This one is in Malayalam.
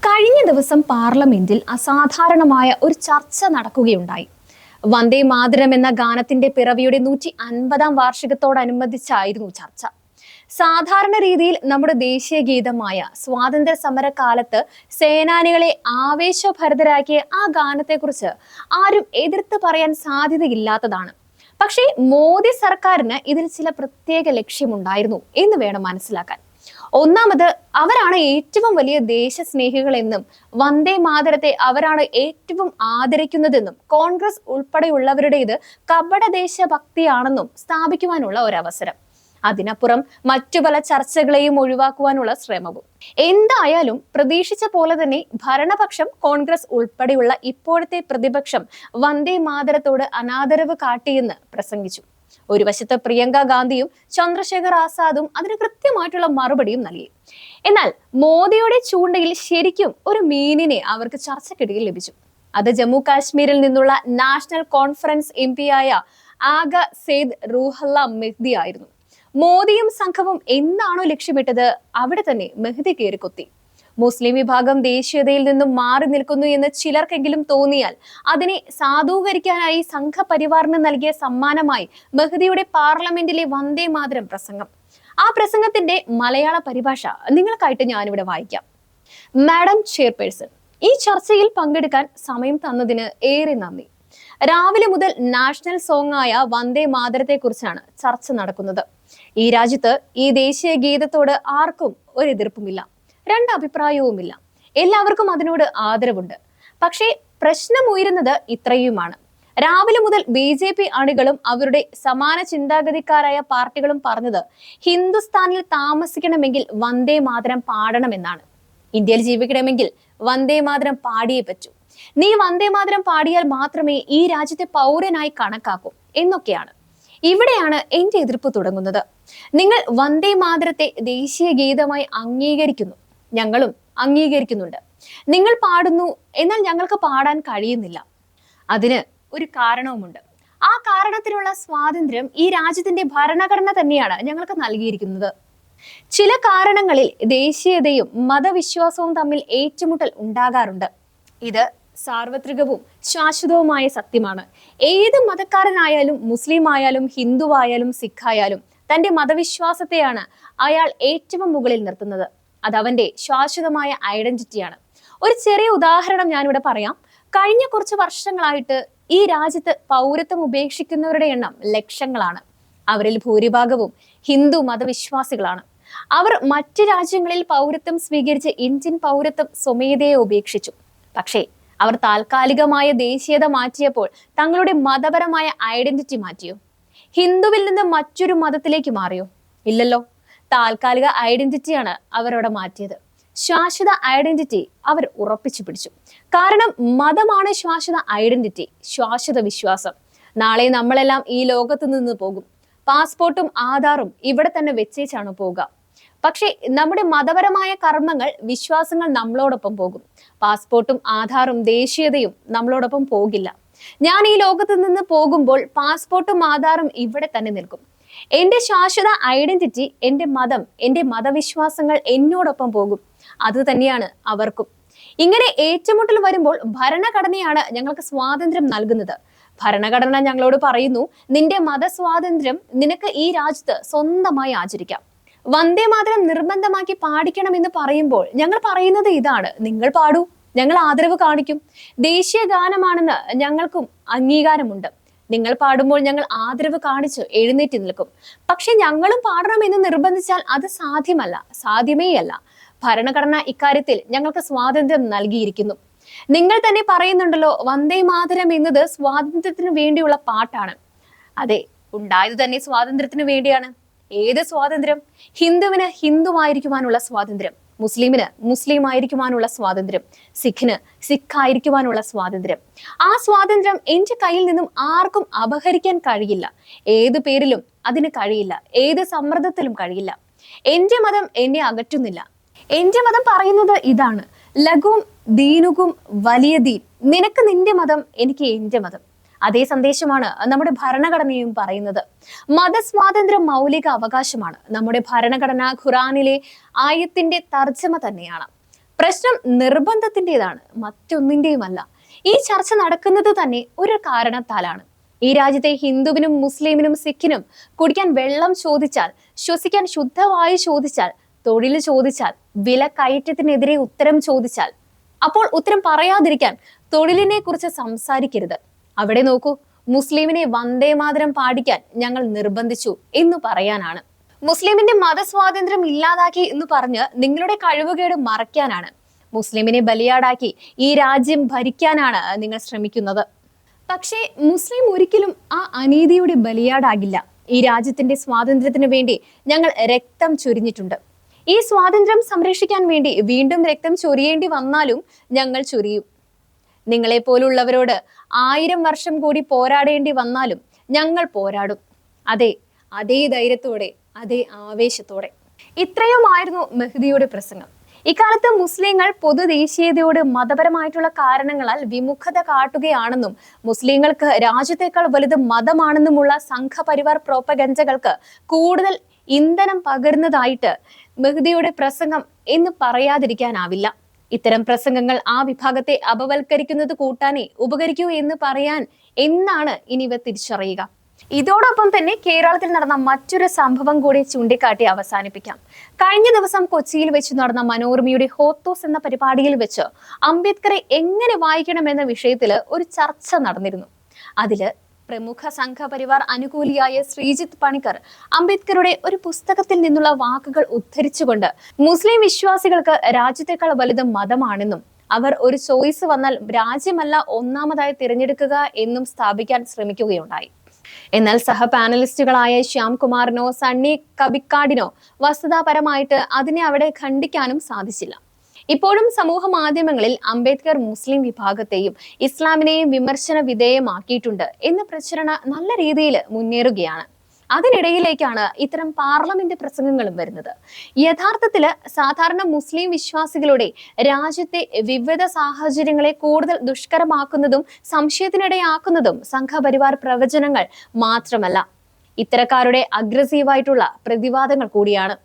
കഴിഞ്ഞ ദിവസം പാർലമെന്റിൽ അസാധാരണമായ ഒരു ചർച്ച നടക്കുകയുണ്ടായി. വന്ദേ മാതരം എന്ന ഗാനത്തിന്റെ പിറവിയുടെ 150-ാം വാർഷികത്തോടനുബന്ധിച്ചായിരുന്നു ചർച്ച. സാധാരണ രീതിയിൽ നമ്മുടെ ദേശീയ ഗീതമായ സ്വാതന്ത്ര്യ സമര കാലത്ത് സേനാനികളെ ആവേശഭരിതരാക്കിയ ആ ഗാനത്തെക്കുറിച്ച് ആരും എതിർത്ത് പറയാൻ സാധ്യതയില്ലാത്തതാണ്. പക്ഷേ മോദി സർക്കാരിന് ഇതിൽ ചില പ്രത്യേക ലക്ഷ്യമുണ്ടായിരുന്നു എന്ന് വേണം മനസ്സിലാക്കാൻ. ഒന്നാമത്, അവരാണ് ഏറ്റവും വലിയ ദേശസ്നേഹികൾ എന്നും വന്ദേ മാതരത്തെ അവരാണ് ഏറ്റവും ആദരിക്കുന്നതെന്നും കോൺഗ്രസ് ഉൾപ്പെടെയുള്ളവരുടേത് കപട ദേശഭക്തിയാണെന്നും സ്ഥാപിക്കുവാനുള്ള ഒരവസരം. അതിനപ്പുറം മറ്റു പല ചർച്ചകളെയും ഒഴിവാക്കുവാനുള്ള ശ്രമവും. എന്തായാലും പ്രതീക്ഷിച്ച പോലെ തന്നെ ഭരണപക്ഷം കോൺഗ്രസ് ഉൾപ്പെടെയുള്ള ഇപ്പോഴത്തെ പ്രതിപക്ഷം വന്ദേ മാതരത്തോട് അനാദരവ് കാട്ടിയെന്ന് പ്രസംഗിച്ചു. ഒരു വശത്ത് പ്രിയങ്ക ഗാന്ധിയും ചന്ദ്രശേഖർ ആസാദും അതിന് കൃത്യമായിട്ടുള്ള മറുപടിയും നൽകി. എന്നാൽ മോദിയുടെ ചൂണ്ടയിൽ ശരിക്കും ഒരു മീനിനെ അവർക്ക് ചർച്ചക്കിടയിൽ ലഭിച്ചു. അത് ജമ്മു കാശ്മീരിൽ നിന്നുള്ള national conference എംപിയായ Agha Syed റൂഹല്ല Mehdi ആയിരുന്നു. മോദിയും സംഘവും എന്താണോ ലക്ഷ്യമിട്ടത് അവിടെ തന്നെ മെഹ്ദി കയറിക്കൊത്തി. മുസ്ലിം വിഭാഗം ദേശീയതയിൽ നിന്നും മാറി നിൽക്കുന്നു എന്ന് ചിലർക്കെങ്കിലും തോന്നിയാൽ അതിനെ സാധൂകരിക്കാനായി സംഘപരിവാറിന് നൽകിയ സമ്മാനമായി മെഹ്ദിയുടെ പാർലമെന്റിലെ വന്ദേ മാതരം പ്രസംഗം. ആ പ്രസംഗത്തിന്റെ മലയാള പരിഭാഷ നിങ്ങൾക്കായിട്ട് ഞാനിവിടെ വായിക്കാം. മാഡം ചെയർപേഴ്സൺ, ഈ ചർച്ചയിൽ പങ്കെടുക്കാൻ സമയം തന്നതിന് ഏറെ നന്ദി. രാവിലെ മുതൽ നാഷണൽ സോങ് ആയ വന്ദേ മാതരത്തെ കുറിച്ചാണ് ചർച്ച നടക്കുന്നത്. ഈ രാജ്യത്ത് ഈ ദേശീയ ഗീതത്തോട് ആർക്കും ഒരു എതിർപ്പുമില്ല, രണ്ടഭിപ്രായവുമില്ല. എല്ലാവർക്കും അതിനോട് ആദരവുണ്ട്. പക്ഷേ പ്രശ്നം ഉയരുന്നത് ഇത്രയുമാണ്. രാവിലെ മുതൽ BJP അണികളും അവരുടെ സമാന ചിന്താഗതിക്കാരായ പാർട്ടികളും പറഞ്ഞത് ഹിന്ദുസ്ഥാനിൽ താമസിക്കണമെങ്കിൽ വന്ദേ മാതരം പാടണമെന്നാണ്. ഇന്ത്യയിൽ ജീവിക്കണമെങ്കിൽ വന്ദേ മാതരം പാടിയേ പറ്റൂ. നീ വന്ദേ മാതരം പാടിയാൽ മാത്രമേ ഈ രാജ്യത്തെ പൗരനായി കണക്കാക്കൂ എന്നൊക്കെയാണ്. ഇവിടെയാണ് എന്റെ എതിർപ്പ് തുടങ്ങുന്നത്. നിങ്ങൾ വന്ദേ മാതരത്തെ ദേശീയ ഗീതമായി അംഗീകരിക്കുന്നു, ഞങ്ങളും അംഗീകരിക്കുന്നുണ്ട്. നിങ്ങൾ പാടുന്നു, എന്നാൽ ഞങ്ങൾക്ക് പാടാൻ കഴിയുന്നില്ല. അതിന് ഒരു കാരണവുമുണ്ട്. ആ കാരണത്തിനുള്ള സ്വാതന്ത്ര്യം ഈ രാജ്യത്തിന്റെ ഭരണഘടന തന്നെയാണ് ഞങ്ങൾക്ക് നൽകിയിരിക്കുന്നത്. ചില കാരണങ്ങളിൽ ദേശീയതയും മതവിശ്വാസവും തമ്മിൽ ഏറ്റുമുട്ടൽ ഉണ്ടാകാറുണ്ട്. ഇത് സാർവത്രികവും ശാശ്വതവുമായ സത്യമാണ്. ഏത് മതക്കാരനായാലും, മുസ്ലിം ആയാലും, ഹിന്ദു ആയാലും, സിഖ് ആയാലും, തന്റെ മതവിശ്വാസത്തെയാണ് അയാൾ ഏറ്റവും മുകളിൽ നിർത്തുന്നത്. അത് അവന്റെ ശാശ്വതമായ ഐഡന്റിറ്റിയാണ്. ഒരു ചെറിയ ഉദാഹരണം ഞാനിവിടെ പറയാം. കഴിഞ്ഞ കുറച്ച് വർഷങ്ങളായിട്ട് ഈ രാജ്യത്ത് പൗരത്വം ഉപേക്ഷിക്കുന്നവരുടെ എണ്ണം ലക്ഷങ്ങളാണ്. അവരിൽ ഭൂരിഭാഗവും ഹിന്ദു മതവിശ്വാസികളാണ്. അവർ മറ്റ് രാജ്യങ്ങളിൽ പൗരത്വം സ്വീകരിച്ച് ഇന്ത്യൻ പൗരത്വം സ്വമേധയെ ഉപേക്ഷിച്ചു. പക്ഷേ അവർ താൽക്കാലികമായ ദേശീയത മാറ്റിയപ്പോൾ തങ്ങളുടെ മതപരമായ ഐഡന്റിറ്റി മാറ്റിയോ? ഹിന്ദുവിൽ നിന്ന് മറ്റൊരു മതത്തിലേക്ക് മാറിയോ? ഇല്ലല്ലോ. താൽക്കാലിക ഐഡന്റിറ്റിയാണ് അവരവിടെ മാറ്റിയത്. ശാശ്വത ഐഡന്റിറ്റി അവർ ഉറപ്പിച്ചു പിടിച്ചു. കാരണം മതമാണ് ശാശ്വത ഐഡന്റിറ്റി, ശാശ്വത വിശ്വാസം. നാളെ നമ്മളെല്ലാം ഈ ലോകത്ത് നിന്ന് പോകും. പാസ്പോർട്ടും ആധാറും ഇവിടെ തന്നെ വെച്ചേച്ചാണ് പോകുക. പക്ഷേ നമ്മുടെ മതപരമായ കർമ്മങ്ങൾ, വിശ്വാസങ്ങൾ നമ്മളോടൊപ്പം പോകും. പാസ്പോർട്ടും ആധാറും ദേശീയതയും നമ്മളോടൊപ്പം പോകില്ല. ഞാൻ ഈ ലോകത്ത് നിന്ന് പോകുമ്പോൾ പാസ്പോർട്ടും ആധാറും ഇവിടെ തന്നെ നിൽക്കും. എന്റെ ശാശ്വത ഐഡന്റിറ്റി, എന്റെ മതം, എന്റെ മതവിശ്വാസങ്ങൾ എന്നോടൊപ്പം പോകും. അത് തന്നെയാണ് അവർക്കും. ഇങ്ങനെ ഏറ്റുമുട്ടൽ വരുമ്പോൾ ഭരണഘടനയാണ് ഞങ്ങൾക്ക് സ്വാതന്ത്ര്യം നൽകുന്നത്. ഭരണഘടന ഞങ്ങളോട് പറയുന്നു, നിന്റെ മതസ്വാതന്ത്ര്യം നിനക്ക് ഈ രാജ്യത്ത് സ്വന്തമായി ആചരിക്കാം. വന്ദേ മാതരം നിർബന്ധമാക്കി പാടിക്കണം എന്ന് പറയുമ്പോൾ ഞങ്ങൾ പറയുന്നത് ഇതാണ്: നിങ്ങൾ പാടൂ, ഞങ്ങൾ ആദരവ് കാണിക്കും. ദേശീയ ഗാനമാണെന്ന് ഞങ്ങൾക്കും അംഗീകാരമുണ്ട്. നിങ്ങൾ പാടുമ്പോൾ ഞങ്ങൾ ആദരവ് കാണിച്ച് എഴുന്നേറ്റ് നിൽക്കും. പക്ഷെ ഞങ്ങളും പാടണമെന്ന് നിർബന്ധിച്ചാൽ അത് സാധ്യമല്ല, സാധ്യമേയല്ല. ഭരണഘടന ഇക്കാര്യത്തിൽ ഞങ്ങൾക്ക് സ്വാതന്ത്ര്യം നൽകിയിരിക്കുന്നു. നിങ്ങൾ തന്നെ പറയുന്നുണ്ടല്ലോ, വന്ദേ മാതരം എന്നത് സ്വാതന്ത്ര്യത്തിന് വേണ്ടിയുള്ള പാട്ടാണ്. അതെ, ഉണ്ടായത് തന്നെ സ്വാതന്ത്ര്യത്തിന് വേണ്ടിയാണ്. ഏത് സ്വാതന്ത്ര്യം? ഹിന്ദുവിന് ഹിന്ദുവായിരിക്കുവാനുള്ള സ്വാതന്ത്ര്യം, മുസ്ലിമിന് മുസ്ലിം ആയിരിക്കുവാനുള്ള സ്വാതന്ത്ര്യം, സിഖിന് സിഖ് ആയിരിക്കുവാനുള്ള സ്വാതന്ത്ര്യം. ആ സ്വാതന്ത്ര്യം എന്റെ കയ്യിൽ നിന്നും ആർക്കും അപഹരിക്കാൻ കഴിയില്ല. ഏത് പേരിലും അതിന് കഴിയില്ല, ഏത് സമ്മർദ്ദത്തിലും കഴിയില്ല. എന്റെ മതം എന്നെ അകറ്റുന്നില്ല. എന്റെ മതം പറയുന്നത് ഇതാണ്: ലഘുവും ദീനുകും വലിയ ദീൻ. നിനക്ക് നിന്റെ മതം, എനിക്ക് എന്റെ മതം. അതേ സന്ദേശമാണ് നമ്മുടെ ഭരണഘടനയും പറയുന്നത്. മതസ്വാതന്ത്ര്യം മൗലിക അവകാശമാണ്. നമ്മുടെ ഭരണഘടന ഖുറാനിലെ ആയത്തിന്റെ തർജ്ജമ തന്നെയാണ്. പ്രശ്നം നിർബന്ധത്തിൻ്റെതാണ്, മറ്റൊന്നിൻ്റെയുമല്ല. ഈ ചർച്ച നടക്കുന്നത് തന്നെ ഒരു കാരണത്താലാണ്. ഈ രാജ്യത്തെ ഹിന്ദുവിനും മുസ്ലിമിനും സിഖിനും കുടിക്കാൻ വെള്ളം ചോദിച്ചാൽ, ശ്വസിക്കാൻ ശുദ്ധവായു ചോദിച്ചാൽ, തൊഴിൽ ചോദിച്ചാൽ, വില കയറ്റത്തിനെതിരെ ഉത്തരം ചോദിച്ചാൽ, അപ്പോൾ ഉത്തരം പറയാതിരിക്കാൻ തൊഴിലിനെ കുറിച്ച് സംസാരിക്കരുത്. അവിടെ നോക്കൂ, മുസ്ലിമിനെ വന്ദേ മാതരം പാടിക്കാൻ ഞങ്ങൾ നിർബന്ധിച്ചു എന്ന് പറയാനാണ്. മുസ്ലിമിന്റെ മതസ്വാതന്ത്ര്യം ഇല്ലാതാക്കി എന്ന് പറഞ്ഞ് നിങ്ങളുടെ കഴിവുകേട് മറയ്ക്കാനാണ്. മുസ്ലിമിനെ ബലിയാടാക്കി ഈ രാജ്യം ഭരിക്കാനാണ് നിങ്ങൾ ശ്രമിക്കുന്നത്. പക്ഷേ മുസ്ലിം ഒരിക്കലും ആ അനീതിയുടെ ബലിയാടാകില്ല. ഈ രാജ്യത്തിന്റെ സ്വാതന്ത്ര്യത്തിന് വേണ്ടി ഞങ്ങൾ രക്തം ചൊരിഞ്ഞിട്ടുണ്ട്. ഈ സ്വാതന്ത്ര്യം സംരക്ഷിക്കാൻ വേണ്ടി വീണ്ടും രക്തം ചൊരിയേണ്ടി വന്നാലും ഞങ്ങൾ ചൊരിയും. നിങ്ങളെ പോലുള്ളവരോട് 1000 വർഷം കൂടി പോരാടേണ്ടി വന്നാലും ഞങ്ങൾ പോരാടും. അതേ ധൈര്യത്തോടെ, അതേ ആവേശത്തോടെ. ഇത്രയുമായിരുന്നു മെഹ്ദിയുടെ പ്രസംഗം. ഇക്കാലത്ത് മുസ്ലിങ്ങൾ പൊതുദേശീയതയോട് മതപരമായിട്ടുള്ള കാരണങ്ങളാൽ വിമുഖത കാട്ടുകയാണെന്നും മുസ്ലിങ്ങൾക്ക് രാജ്യത്തെക്കാൾ വലുത് മതമാണെന്നുമുള്ള സംഘപരിവാർ പ്രോപ്പഗൻഡകൾക്ക് കൂടുതൽ ഇന്ധനം പകരുന്നതായിട്ട് മെഹ്ദിയുടെ പ്രസംഗം എന്ന് പറയാതിരിക്കാനാവില്ല. ഇത്തരം പ്രസംഗങ്ങൾ ആ വിഭാഗത്തെ അപവൽക്കരിക്കുന്നത് കൂട്ടാനേ ഉപകരിക്കൂ എന്ന് പറയാൻ എന്നാണ് ഇനി ഇവ തിരിച്ചറിയുക. ഇതോടൊപ്പം തന്നെ കേരളത്തിൽ നടന്ന മറ്റൊരു സംഭവം കൂടി ചൂണ്ടിക്കാട്ടി അവസാനിപ്പിക്കാം. കഴിഞ്ഞ ദിവസം കൊച്ചിയിൽ വെച്ച് നടന്ന മനോരമയുടെ ഹോത്തോസ് എന്ന പരിപാടിയിൽ വെച്ച് അംബേദ്കറെ എങ്ങനെ വായിക്കണമെന്ന വിഷയത്തിൽ ഒരു ചർച്ച നടന്നിരുന്നു. അതില് പ്രമുഖ സംഘപരിവാർ അനുകൂലിയായ ശ്രീജിത്ത് പണിക്കർ അംബേദ്കറുടെ ഒരു പുസ്തകത്തിൽ നിന്നുള്ള വാക്കുകൾ ഉദ്ധരിച്ചുകൊണ്ട് മുസ്ലിം വിശ്വാസികൾക്ക് രാജ്യത്തെക്കാൾ വലുത് മതമാണെന്നും അവർ ഒരു ചോയ്സ് വന്നാൽ രാജ്യമല്ല ഒന്നാമതായി തിരഞ്ഞെടുക്കുക എന്നും സ്ഥാപിക്കാൻ ശ്രമിക്കുകയുണ്ടായി. എന്നാൽ സഹ പാനലിസ്റ്റുകളായ ശ്യാംകുമാറിനോ സണ്ണി കബിക്കാടിനോ വസ്തുതാപരമായിട്ട് അതിനെ അവിടെ ഖണ്ഡിക്കാനും സാധിച്ചില്ല. ഇപ്പോഴും സമൂഹ മാധ്യമങ്ങളിൽ അംബേദ്കർ മുസ്ലിം വിഭാഗത്തെയും ഇസ്ലാമിനെയും വിമർശന വിധേയമാക്കിയിട്ടുണ്ട് എന്ന പ്രചരണം നല്ല രീതിയിൽ മുന്നേറുകയാണ്. അതിനിടയിലേക്കാണ് ഇത്തരം പാർലമെന്റ് പ്രസംഗങ്ങളും വരുന്നത്. യഥാർത്ഥത്തില് സാധാരണ മുസ്ലിം വിശ്വാസികളുടെ രാജ്യത്തെ വിവിധ സാഹചര്യങ്ങളെ കൂടുതൽ ദുഷ്കരമാക്കുന്നതും സംശയത്തിനിടയാക്കുന്നതും സംഘപരിവാർ പ്രവചനങ്ങൾ മാത്രമല്ല, ഇത്തരക്കാരുടെ അഗ്രസീവായിട്ടുള്ള പ്രതിവാദങ്ങൾ കൂടിയാണ്.